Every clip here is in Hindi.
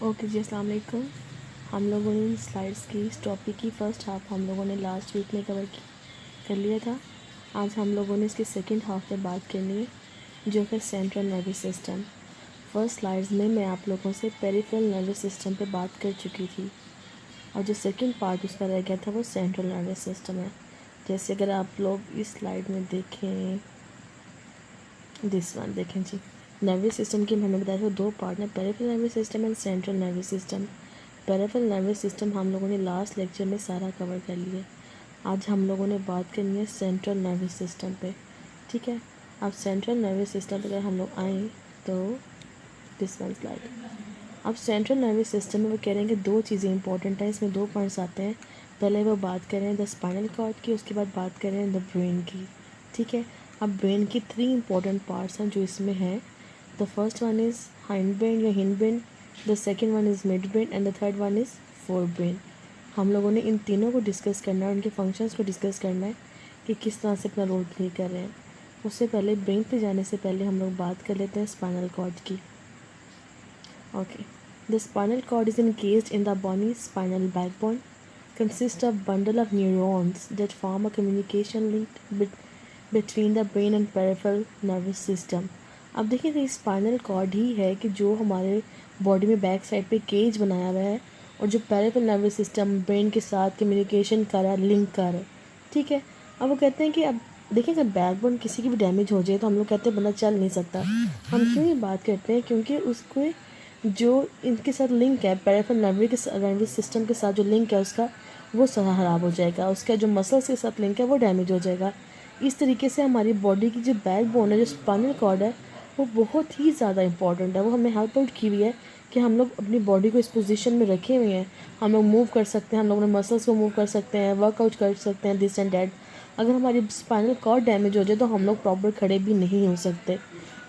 ओके जी, अस्सलाम वालेकुम। हम लोगों ने इन स्लाइड्स की इस टॉपिक की फ़र्स्ट हाफ हम लोगों ने लास्ट वीक में कवर कर लिया था। आज हम लोगों ने इसके सेकंड हाफ में बात करनी है, जो है central nervous system. First slides में मैं आप लोगों से पेरिफेरल नर्वस सिस्टम पे बात कर चुकी थी और जो सेकंड पार्ट उसका रह गया था वो सेंट्रल नर्वस सिस्टम है। जैसे अगर आप लोग इस स्लाइड में देखें, दिस वन देखें जी, नर्वस सिस्टम की मैंने बताया था दो पार्ट हैं, peripheral nervous system and central nervous system. Peripheral nervous system हम लोगों ने लास्ट लेक्चर में सारा कवर कर लिया। आज हम लोगों ने बात करनी है सेंट्रल नर्वस सिस्टम पे, ठीक है। अब सेंट्रल नर्वस सिस्टम पे अगर हम लोग आएँ तो दिस वन स्लाइड। अब सेंट्रल नर्वस सिस्टम में वो कह रहे हैं कि दो चीज़ें इंपॉर्टेंट हैं, इसमें दो पॉइंट्स आते हैं। पहले वो बात करें द स्पाइनल कॉर्ड की, उसके बाद बात करें द ब्रेन की, ठीक है। अब ब्रेन की 3 इंपॉर्टेंट पार्ट्स हैं जो इसमें हैं। The first one is hind brain या hind brain, the second one is mid brain and the third one is fore brain. हम लोगों ने इन तीनों को डिस्कस करना है, उनके फंक्शंस को डिस्कस करना है कि किस तरह से अपना रोल प्ले कर रहे हैं। उससे पहले ब्रेन पे जाने से पहले हम लोग बात कर लेते हैं स्पाइनल कॉर्ड की। Okay, the spinal cord is encased in the bony spinal backbone, consists of bundle of neurons that form a communication link between the brain and peripheral nervous system। अब देखिए ये स्पाइनल कॉर्ड ही है कि जो हमारे बॉडी में बैक साइड पे केज बनाया हुआ है और जो पेरिफेरल नर्वस सिस्टम ब्रेन के साथ कम्युनिकेशन कर रहा है, लिंक कर रहा है, ठीक है। अब वो कहते हैं कि अब देखिए अगर बैकबोन किसी की भी डैमेज हो जाए तो हम लोग कहते हैं बंदा चल नहीं सकता। हम क्यों ये बात करते हैं? क्योंकि उसको जो इनके साथ लिंक है, पेरिफेरल नर्वस सिस्टम के साथ जो लिंक है उसका, वो सारा ख़राब हो जाएगा। उसका जो मसल्स के साथ लिंक है वो डैमेज हो जाएगा। इस तरीके से हमारी बॉडी की जो बैकबोन है, जो स्पाइनल कॉर्ड है, वो बहुत ही ज़्यादा इंपॉर्टेंट है। वो हमें हेल्प आउट की हुई है कि हम लोग अपनी बॉडी को इस पोजीशन में रखे हुए हैं। हम लोग मूव कर सकते हैं, हम लोग अपने मसल्स को मूव कर सकते हैं, वर्कआउट कर सकते हैं, दिस एंड डैट। अगर हमारी स्पाइनल कॉर्ड डैमेज हो जाए तो हम लोग प्रॉपर खड़े भी नहीं हो सकते।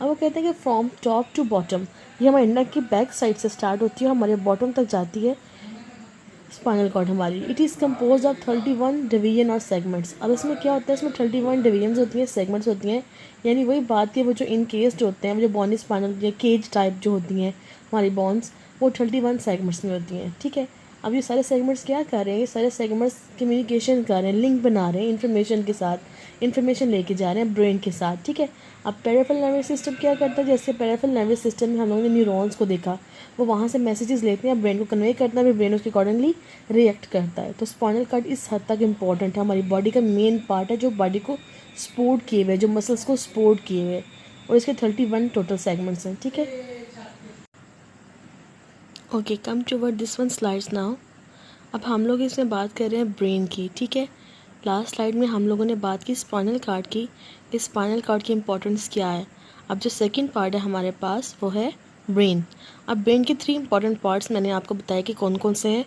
अब वो कहते हैं कि फ्रॉम टॉप टू बॉटम, ये हमारे नेक की बैक साइड से स्टार्ट होती है, हमारे बॉटम तक जाती है स्पाइनल कॉर्ड हमारी। It is compose of 31 division और सेगमेंट्स। अब इसमें क्या होता है, इसमें 31 डिवीजन होती हैं, सेगमेंट्स होती हैं। यानी वही बात है, वो जो इनकेस्ड होते हैं, वो जो बॉनी स्पाइनल या केज टाइप जो होती हैं हमारी बॉन्स, वो 31 सेगमेंट्स में होती हैं, ठीक है। अब ये सारे सेगमेंट्स क्या कर रहे हैं? ये सारे सेगमेंट्स कम्युनिकेशन कर रहे हैं, लिंक बना रहे हैं इन्फॉर्मेशन के साथ, इन्फॉर्मेशन लेके जा रहे हैं ब्रेन के साथ, ठीक है। अब पेरिफेरल नर्वस सिस्टम क्या करता है? जैसे पेरिफेरल नर्वस सिस्टम में हम लोगों ने न्यूरॉन्स को देखा, वो वहाँ से मैसेजेस लेते हैं, ब्रेन को कन्वे करता है, फिर ब्रेन उसके अकॉर्डिंगली रिएक्ट करता है। तो स्पाइनल कॉर्ड इस हद तक इम्पॉर्टेंट है, हमारी बॉडी का मेन पार्ट है जो बॉडी को सपोर्ट किए हुए, जो मसल्स को सपोर्ट किए हुए, और इसके 31 टोटल सेगमेंट्स हैं, ठीक है। Okay, come toward this one slides now. अब हम लोग इसमें बात कर रहे हैं ब्रेन की, ठीक है। लास्ट स्लाइड में हम लोगों ने बात की स्पाइनल कॉर्ड की, कि स्पाइनल कॉर्ड की इंपॉर्टेंस क्या है। अब जो सेकंड पार्ट है हमारे पास वो है ब्रेन। अब ब्रेन के 3 इंपॉर्टेंट पार्ट्स मैंने आपको बताया कि कौन कौन से हैं,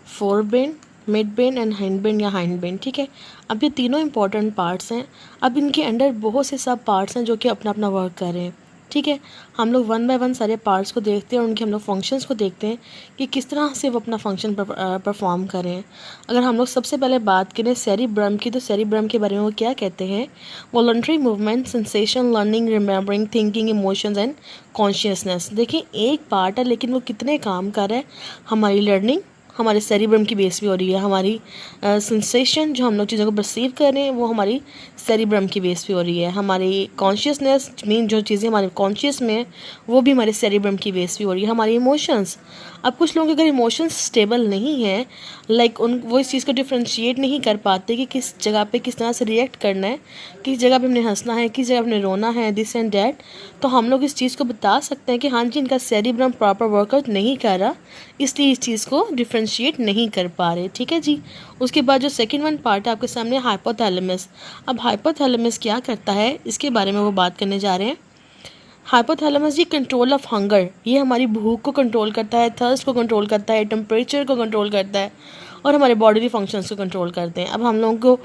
fore brain, mid brain and hind brain या हाइंड ब्रेन, ठीक है। अब ये तीनों इंपॉर्टेंट पार्ट्स हैं। अब इनके अंडर बहुत से सब पार्ट्स हैं जो कि अपना अपना वर्क कर रहे हैं, ठीक है। हम लोग वन बाय वन सारे पार्ट्स को देखते हैं और उनके हम लोग फंक्शंस को देखते हैं कि किस तरह से वो अपना फंक्शन परफॉर्म कर रहे हैं। अगर हम लोग सबसे पहले बात करें सेरिब्रम की, तो सेरिब्रम के बारे में वो क्या कहते हैं? Voluntary movement, sensation, learning, remembering, thinking, emotions and consciousness. देखिए एक पार्ट है लेकिन वो कितने काम कर रहा है। हमारी लर्निंग हमारे सेरिब्रम की बेस पे हो रही है, हमारी सेंसेशन जो हम लोग चीज़ों को परसीव कर रहे हैं वो हमारी सेरिब्रम की बेस पे हो रही है, हमारी कॉन्शियसनेस मीन जो चीज़ें हमारे कॉन्शियस में है वो भी हमारे सेरिब्रम की बेस पे हो रही है, हमारी इमोशंस। अब कुछ लोगों के अगर इमोशंस स्टेबल नहीं है, लाइक उन वो इस चीज़ को डिफ्रेंशिएट नहीं कर पाते कि किस जगह पे किस तरह से रिएक्ट करना है, किस जगह पे हमने हंसना है, किस जगह हमने रोना है, दिस एंड डैट। तो हम लोग इस चीज़ को बता सकते हैं कि हाँ जी इनका सेरिब्रम प्रॉपर वर्कआउट नहीं कर रहा, इसलिए इस चीज़ को डिफ्रेंशिएट नहीं कर पा रहे, ठीक है जी। उसके बाद जो सेकंड वन पार्ट है आपके सामने, हाइपोथैलेमस। अब हाइपोथैलेमस क्या करता है इसके बारे में वो बात करने जा रहे हैं। हाइपोथैलेमस जी कंट्रोल ऑफ हंगर, ये हमारी भूख को कंट्रोल करता है, थर्स्ट को कंट्रोल करता है, टेम्परेचर को कंट्रोल करता है और हमारे बॉडी फंक्शंस को कंट्रोल करते हैं। अब हम लोगों को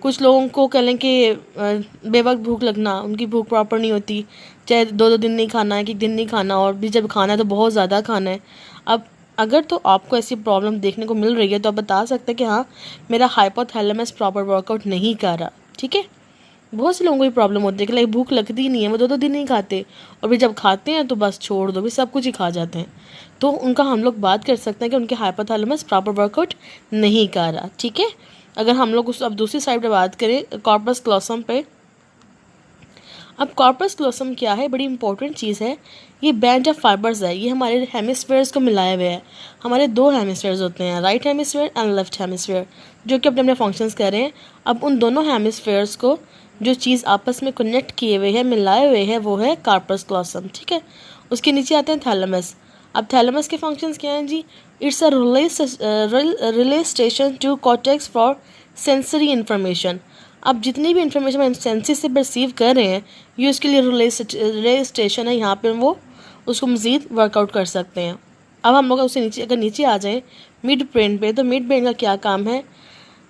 कुछ लोगों को कह लें कि बेवक्त भूख लगना, उनकी भूख प्रॉपर नहीं होती, चाहे 2-2 दिन नहीं खाना है, 1 दिन नहीं खाना, और भी जब खाना है तो बहुत ज़्यादा खाना है। अब अगर तो आपको ऐसी प्रॉब्लम देखने को मिल रही है तो आप बता सकते हैं कि हाँ मेरा हाइपोथैलेमस प्रॉपर वर्कआउट नहीं कर रहा, ठीक है। बहुत से लोगों को ये प्रॉब्लम होती है कि लाइक भूख लगती ही नहीं है, वो 2-2 दिन नहीं खाते, और फिर जब खाते हैं तो बस छोड़ दो, भी सब कुछ ही खा जाते हैं। तो उनका हम लोग बात कर सकते हैं कि उनके हाइपोथैलेमस प्रॉपर वर्कआउट नहीं कर रहा, ठीक है। अगर हम लोग उस अब दूसरी साइड पे बात करें कॉर्पस क्लोसम पे, अब कॉर्पस क्लोसम क्या है, बड़ी इंपॉर्टेंट चीज़ है। ये बैंड ऑफ फाइबर्स है, ये हमारे हेमिस्फेयर्स को मिलाए हुए है। हमारे 2 हेमिस्फेयर्स होते हैं, right hemisphere and left hemisphere, जो कि अपने अपने फंक्शंस कर रहे हैं। अब उन दोनों हेमिस्फेयर्स को जो चीज़ आपस में कनेक्ट किए हुए हैं, मिलाए हुए हैं, वो है कॉर्पस क्लोसम, ठीक है। उसके नीचे आते हैं थैलेमस। अब थैलेमस के फंक्शंस क्या हैं जी? It's a relay station to cortex for sensory information. अब जितनी भी इन्फॉर्मेशन हम सेंसेस से परसीव कर रहे हैं, ये उसके लिए रिले स्टेशन है, यहाँ पे वो उसको मज़ीद वर्कआउट कर सकते हैं। अब हम लोग उससे नीचे अगर नीचे आ जाएं मिड ब्रेन पे, तो मिड ब्रेन का क्या काम है?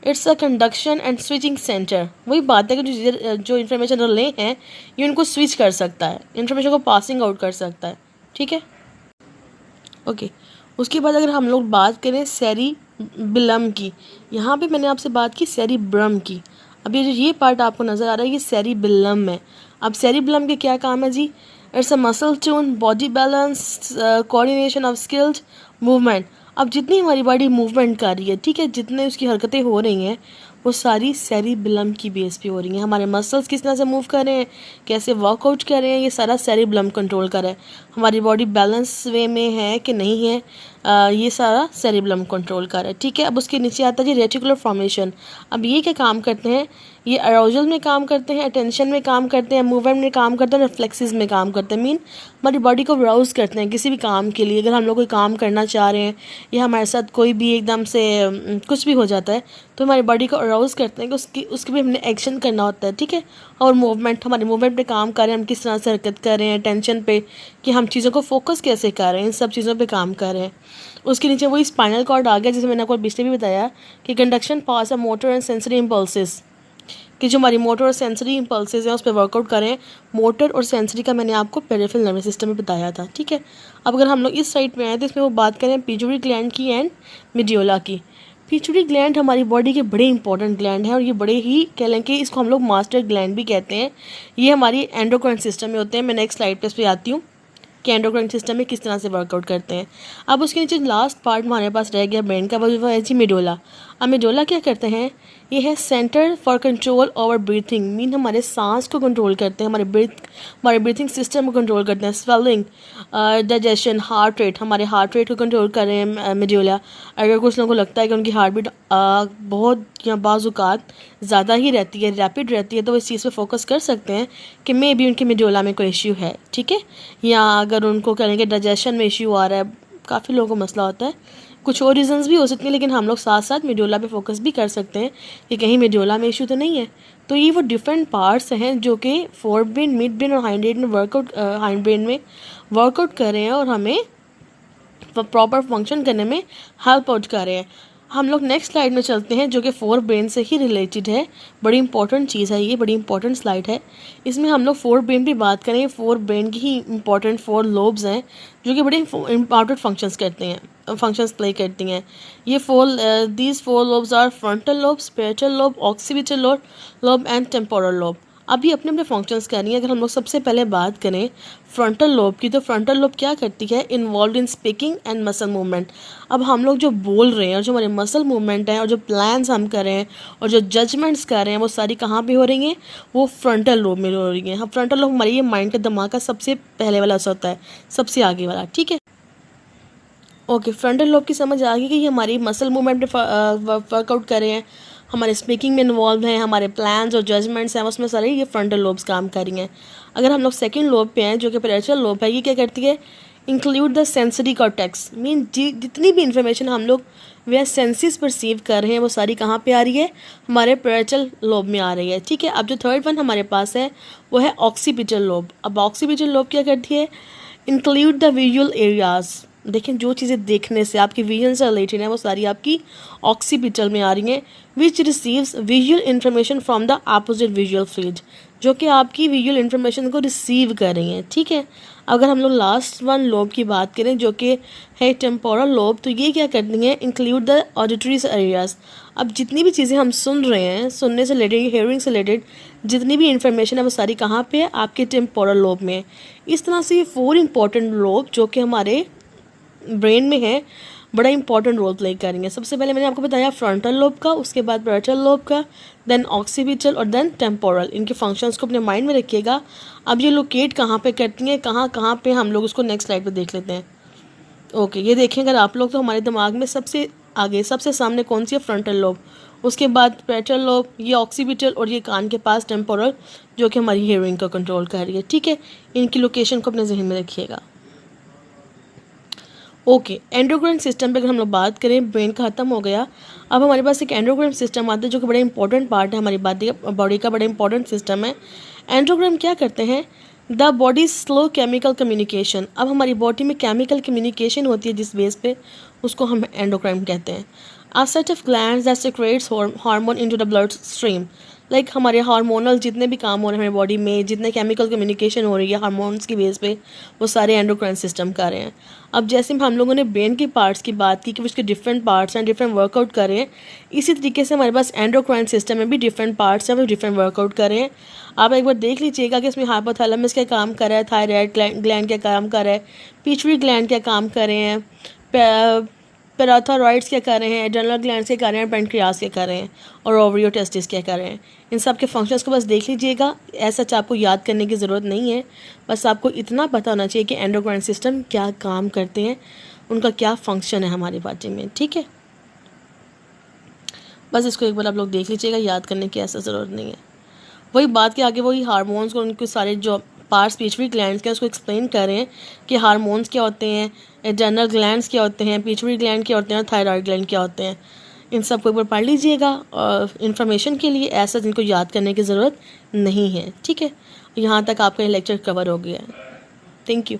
It's a conduction and switching centre. वही बात है कि जो इन्फॉर्मेशन रिले हैं, ये उनको स्विच कर सकता है, इन्फॉर्मेशन को पासिंग आउट कर सकता है, ठीक है। ओके, उसके बाद अगर हम लोग बात करें सेरिबेलम की, यहाँ पे मैंने आपसे बात की सेरिब्रम की। अब ये जो ये पार्ट आपको नज़र आ रहा है, ये सेरिबेलम है। अब सेरिबेलम के क्या काम है जी? It's a muscle tone, body balance, coordination of skilled movement. अब जितनी हमारी बॉडी मूवमेंट कर रही है, ठीक है, जितने उसकी हरकतें हो रही हैं, वो सारी सेरिबेलम की बेस पे हो रही हैं। हमारे मसल्स किस तरह से मूव कर रहे हैं, कैसे वर्कआउट कर रहे हैं, ये सारा सेरिबेलम कंट्रोल कर रहा है। हमारी बॉडी बैलेंस वे में है कि नहीं है, ये सारा सेरिबेलम कंट्रोल कर रहा है, ठीक है। अब उसके नीचे आता है जी रेटिकुलर फॉर्मेशन। अब ये क्या काम करते हैं? ये अराउजल में काम करते हैं, अटेंशन में काम करते हैं, मूवमेंट में काम करते हैं, रिफ्लेक्सेस में काम करते हैं। मीन हमारी बॉडी को अराउज करते हैं किसी भी काम के लिए। अगर हम लोग कोई काम करना चाह रहे हैं या हमारे साथ कोई भी एकदम से कुछ भी हो जाता है, तो हमारी बॉडी को अराउज करते हैं कि उसके भी हमने एक्शन करना होता है, ठीक है। और मूवमेंट, हमारे मूवमेंट पे काम कर रहे हैं, हम किस तरह से हरकत कर रहे हैं, टेंशन पे, कि हम चीज़ों को फोकस कैसे कर रहे हैं, इन सब चीज़ों पे काम कर रहे हैं। उसके नीचे वही स्पाइनल कॉर्ड आ गया, जैसे मैंने आपको पिछले भी बताया कि कंडक्शन पास है मोटर एंड सेंसरी इम्पल्सेस, कि जो हमारी मोटर और सेंसरी इम्पल्सेस हैं उस पर वर्कआउट करें। मोटर और सेंसरी का मैंने आपको पेरिफेरल नर्वस सिस्टम में बताया था, ठीक है। अब अगर हम लोग इस साइड पे आए तो इसमें वो बात करें पिट्यूटरी ग्लैंड की एंड मेड्यूला की। पिट्यूटरी ग्लैंड हमारी बॉडी के बड़े इंपॉर्टेंट ग्लैंड है, और ये बड़े ही कह लें कि इसको हम लोग मास्टर ग्लैंड भी कहते हैं। ये हमारी एंडोक्राइन सिस्टम में होते हैं। मैं नेक्स्ट स्लाइड पे आती हूँ कि एंडोक्राइन सिस्टम में किस तरह से वर्कआउट करते हैं। अब उसके नीचे लास्ट पार्ट हमारे पास रह गया ब्रेन का, वो है जी मेडोला। अब मेडोला क्या करते हैं? ये है centre for control over breathing. Mean हमारे सांस को कंट्रोल करते हैं, हमारे ब्रीथिंग सिस्टम को कंट्रोल करते हैं। स्वेलिंग, डाइजेशन, हार्ट रेट, हमारे हार्ट रेट को कंट्रोल कर रहे हैं मेडोला। अगर कुछ लोगों को लगता है कि उनकी हार्ट बीट बहुत या बाज़-औक़ात ज़्यादा ही रहती है, रैपिड रहती है, तो वो इस चीज़ पे फोकस कर सकते हैं कि मे बी उनकी मेडोला में कोई इश्यू है, ठीक है। या अगर उनको कहेंगे डाइजेशन में इश्यू आ रहा है, काफ़ी लोगों को मसला होता है, कुछ और रीजंस भी हो सकते हैं, लेकिन हम लोग साथ साथ मेडोला पे फोकस भी कर सकते हैं कि कहीं मेडोला में इशू तो नहीं है। तो ये वो डिफरेंट पार्ट्स हैं जो कि फोर ब्रेन, मिड ब्रेन और हाइंड ब्रेन में वर्कआउट कर रहे हैं और हमें प्रॉपर फंक्शन करने में हेल्प आउट कर रहे हैं। हम लोग नेक्स्ट स्लाइड में चलते हैं जो कि फोर ब्रेन से ही रिलेटेड है। बड़ी इंपॉर्टेंट चीज़ है, ये बड़ी इंपॉर्टेंट स्लाइड है। इसमें हम लोग फोर ब्रेन की बात करें। फोर ब्रेन की ही इंपॉर्टेंट 4 लोब्स हैं जो कि बड़े इंपॉर्टेंट फंक्शंस करते हैं, फंक्शंस प्ले करती हैं। ये these 4 lobes are frontal lobe, parietal lobe, occipital lobe and temporal lobe. अभी अपने अपने फंक्शंस कर रही हैं। अगर हम लोग सबसे पहले बात करें फ्रंटल लोब की, तो फ्रंटल लोब क्या करती है? Involve in speaking and muscle movement. अब हम लोग जो बोल रहे हैं और जो हमारे मसल मूवमेंट हैं और जो प्लान्स हम कर रहे हैं और जो जजमेंट्स कर रहे हैं, वो सारी कहाँ पे हो रही हैं? वो फ्रंटल लोब में हो रही हैं। हम फ्रंटल लोब हमारी ये माइंड के दिमाग का सबसे पहले वाला हिस्सा होता है, सबसे आगे वाला, ठीक है। ओके, फ्रंटल लोब की समझ आ गई कि ये हमारी मसल मूवमेंट पे वर्कआउट कर रहे हैं, हमारे स्पीकिंग में इन्वॉल्व हैं, हमारे प्लान्स और जजमेंट्स हैं, उसमें सारे ये फ्रंटल लोब्स काम कर रही हैं। अगर हम लोग सेकंड लोब पे हैं जो कि पैरेटल लोब है, ये क्या करती है? Include the sensory cortex. Mean जितनी भी इंफॉर्मेशन हम लोग वे सेंसेस परसीव कर रहे हैं, वो सारी कहाँ पे आ रही है? हमारे पैरेटल लोब में आ रही है, ठीक है। अब जो थर्ड वन हमारे पास है वो है ऑक्सीपिटल लोब। अब ऑक्सीपिटल लोब क्या करती है? Include the visual areas. देखें, जो चीज़ें देखने से आपकी विजन से रिलेटेड है, वो सारी आपकी ऑक्सीपिटल में आ रही हैं। Which receives visual information from the opposite visual field, जो कि आपकी विजुअल इन्फॉर्मेशन को रिसीव कर रही हैं, ठीक है। अगर हम लोग लास्ट वन लोब की बात करें जो कि है टेम्पोरल लोब, तो ये क्या करती हैं, इंक्लूड द ऑडिटरी एरियाज। अब जितनी भी चीज़ें हम सुन रहे हैं, सुनने से रिलेटेड, हेयरिंग से रिलेटेड जितनी भी इंफॉर्मेशन है वो सारी कहाँ पे है, आपके टेम्पोरल लोब में। इस तरह से ये 4 इंपॉर्टेंट लोब जो कि हमारे ब्रेन में है बड़ा इंपॉर्टेंट रोल प्ले करेंगे। सबसे पहले मैंने आपको बताया फ्रंटल लोब का, उसके बाद पैरेटल लोब का, देन ऑक्सीपिटल और देन टेम्पोरल। इनके फंक्शंस को अपने माइंड में रखिएगा। अब ये लोकेट कहाँ पे करती हैं, कहाँ कहाँ पे, हम लोग उसको नेक्स्ट स्लाइड पे देख लेते हैं। ओके, ये देखें अगर आप लोग, तो हमारे दिमाग में सबसे आगे सबसे सामने कौन सी है, फ्रंटल लोब, उसके बाद पैरेटल लोब, ये ऑक्सीपिटल और ये कान के पास टेम्पोरल जो कि हमारी हियरिंग को कंट्रोल कर रही है। ठीक है, इनकी लोकेशन को अपने जहन में रखिएगा। ओके, एंडोक्राइन सिस्टम पे अगर हम लोग बात करें, ब्रेन का ख़त्म हो गया। अब हमारे पास एक एंडोक्राइन सिस्टम आता है जो कि बड़ा इंपॉर्टेंट पार्ट है हमारी बॉडी का बड़ा इंपॉर्टेंट सिस्टम है। एंडोक्राइन क्या करते हैं, the body slow chemical communication. अब हमारी बॉडी में केमिकल कम्युनिकेशन होती है जिस बेस पे, उसको हम एंडोक्राइन कहते हैं। A set of glands that secretes hormone into the blood stream. Like हमारे हार्मोनल जितने भी काम हो रहे हैं हमारी बॉडी में, जितने केमिकल कम्युनिकेशन हो रही है हार्मोन्स की बेस पे, वो सारे एंडोक्राइन सिस्टम कर रहे हैं। अब जैसे हम लोगों ने ब्रेन की पार्ट्स की बात की कि उसके डिफरेंट पार्ट्स हैं, डिफरेंट वर्कआउट कर रहे हैं, इसी तरीके से हमारे पास एंडोक्राइन सिस्टम में भी डिफरेंट पार्ट्स हैं, वो डिफरेंट वर्कआउट कर रहे हैं। आप एक बार देख लीजिएगा कि इसमें हाइपोथैलेमस क्या काम कर रहा है, थायराइड ग्लैंड क्या काम कर रहा है, पिट्यूटरी ग्लैंड क्या काम कर रहे हैं, पैराथायरॉइड्स क्या कर रहे हैं, एड्रेनल ग्लैंड्स क्या कर रहे हैं, पेनक्रियास क्या कर रहे हैं, और ओवरियो टेस्टिस क्या कर रहे हैं। इन सब के फंक्शंस को बस देख लीजिएगा। ऐसा आपको याद करने की ज़रूरत नहीं है, बस आपको इतना पता होना चाहिए कि एंडोक्राइन सिस्टम क्या काम करते हैं, उनका क्या फंक्शन है हमारी बॉडी में। ठीक है, बस इसको एक बार आप लोग देख लीजिएगा, याद करने की ऐसा ज़रूरत नहीं है। वही बात के आगे वही हार्मोन्स को, उनके सारे जो पार्ट्स पिट्यूटरी ग्लैंड्स के उसको एक्सप्लेन कर रहे हैं कि हार्मोन्स क्या होते हैं, एड्रेनल ग्लैंड्स क्या होते हैं, पिट्यूटरी ग्लैंड क्या होते हैं, थायराइड ग्लैंड क्या होते हैं। इन सब को एक बार पढ़ लीजिएगा और इन्फॉर्मेशन के लिए ऐसा जिनको याद करने की ज़रूरत नहीं है। ठीक है, यहाँ तक आपका ये लेक्चर कवर हो गया है। Thank you.